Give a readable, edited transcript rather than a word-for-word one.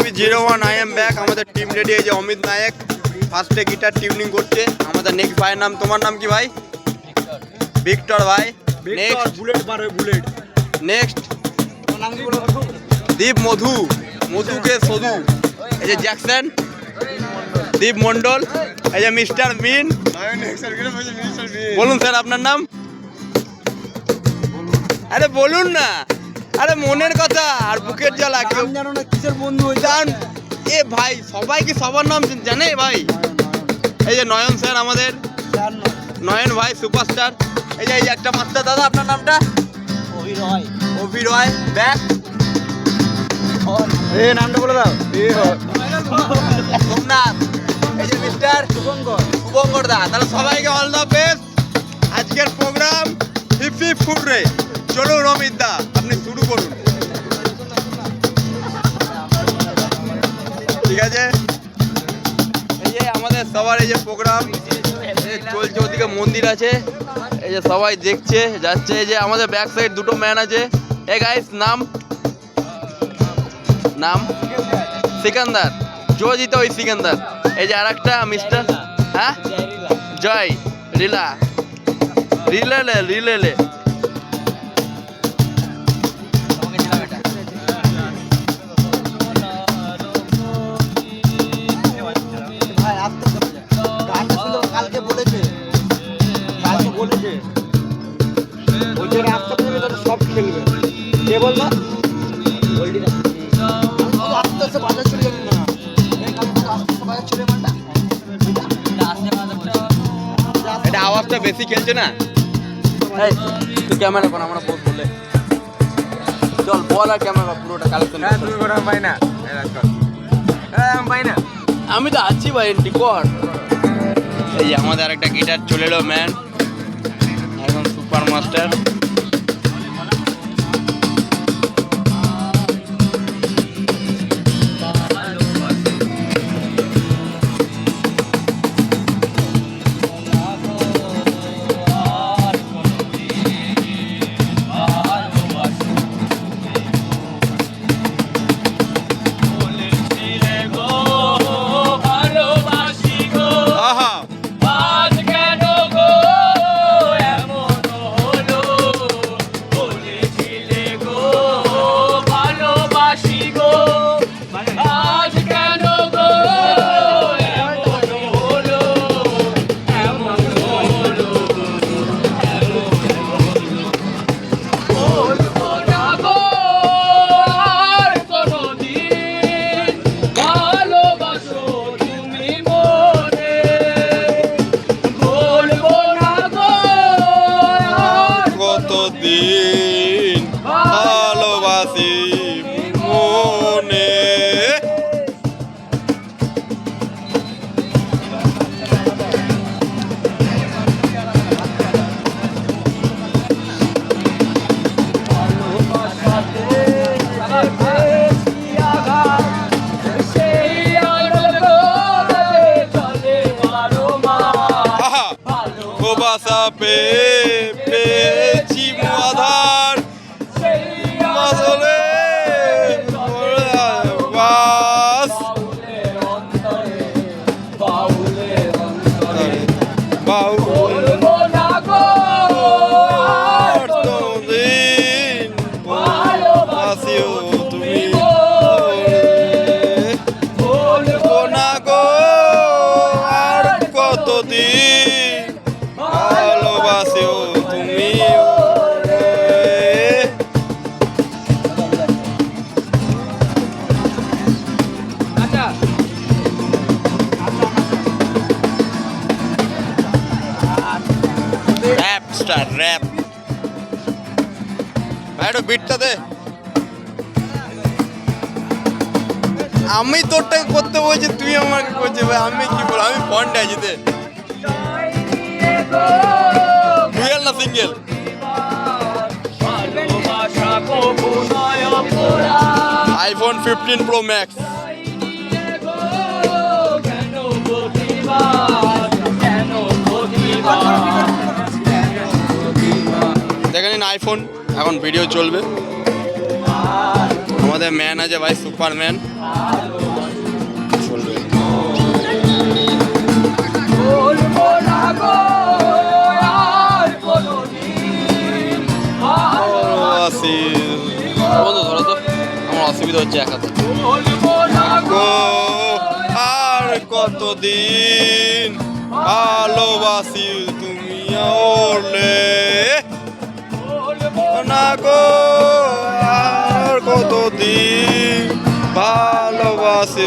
BP01 I am back। আমাদের team ready. এই যে অমিত নায়ক ফার্স্টে গিটার টিউনিং করছে। আমাদের নেক্সট ভাইয়ের নাম, তোমার নাম কি ভাই? ভিক্টর ভাই। নেক্সট বুলেট মারে বুলেট। নেক্সট দীপ মধু, মধুকে সধু। এই যে জ্যাকসন, দীপ মন্ডল। এই যে মিস্টার মিন। বলুন স্যার আপনার নাম? আরে বলুন না, আরে মনের কথা আর বুকের জ্বালা। কেউ জানো না কিসের বন্ধু জান এ ভাই, সবাই কি সবার নাম জানে ভাই? এই যে নয়ন স্যার আমাদের, নয়ন ভাই সুপারস্টার। এই যে একটা মাস্টার দাদা, আপনার নামটা? অভি রয় ব্যাক। এই নামটা বলে দাও। সোমনাথ। এই যে মিস্টার শুভঙ্কর দা। তাহলে সবাইকে অল দ্য বেস্ট। আজকের প্রোগ্রাম হিপি ফুড রে। চলুন অমিত দা, আপনি শুরু করুন। ঠিক আছে, এই যে আমাদের সবার এই যে প্রোগ্রাম চলছে, ওদিকে মন্দির আছে, এই যে সবাই দেখছে যাচ্ছে। এই যে আমাদের ব্যাক সাইড দুটো ম্যান আছে। এই গাইস নাম নাম সিকান্দার, জয়জিত ওই সিকান্দার। এই যে আর একটা মিস্টার, হ্যাঁ জয় রিলা, রিলেলে রিলেলে। কালকে বলেছে ওই জায়গায় আসতে পারবে তো সব খেলবে। কে বলবো? আস্তে আস্তে বাজার চলে যাবে না, বাজার চলে মানটা। এটা আওয়াজটা বেশি খেলছে না। তুই ক্যামেরা কর, আমরা পোস্ট বলে চল বল। আর ক্যামেরা পুরোটা কালেকশন পাই না, পাই না। আমি তো আছি ভাই, এন্টি কর। এই যে আমাদের আরেকটা গিটার চলে এলো ম্যান, একদম সুপার মাস্টার। কতদিন ভালোবাসি মনে। ভালোবাসা পেয়েছি আধার মাঝলে বাস দিন ভালোবাসিও তুমি বলবো না গো আর কতদিন ভালোবাসিও তুমি। র‍্যাপ স্টার র‍্যাপ ভাই, একটু বিটটা দে। আমি তোরটা করতে বলছি, তুই আমাকে করছিস ভাই। আমি কি বল, আমি ফন্টে আছি দে। ডুয়েল না সিঙ্গেল? IPhone 15 Pro Max। দেখেন আইফোন, এখন ভিডিও চলবে। আমাদের ম্যান আছে ভাই, সুপারম্যান। চলবে। বন্ধু ধরো তো, আমার অসুবিধা হচ্ছে এক হাতে। আর কতদিন ভালোবাসি তুমি ওরলে না গো, আর কতদিন ভালোবাসি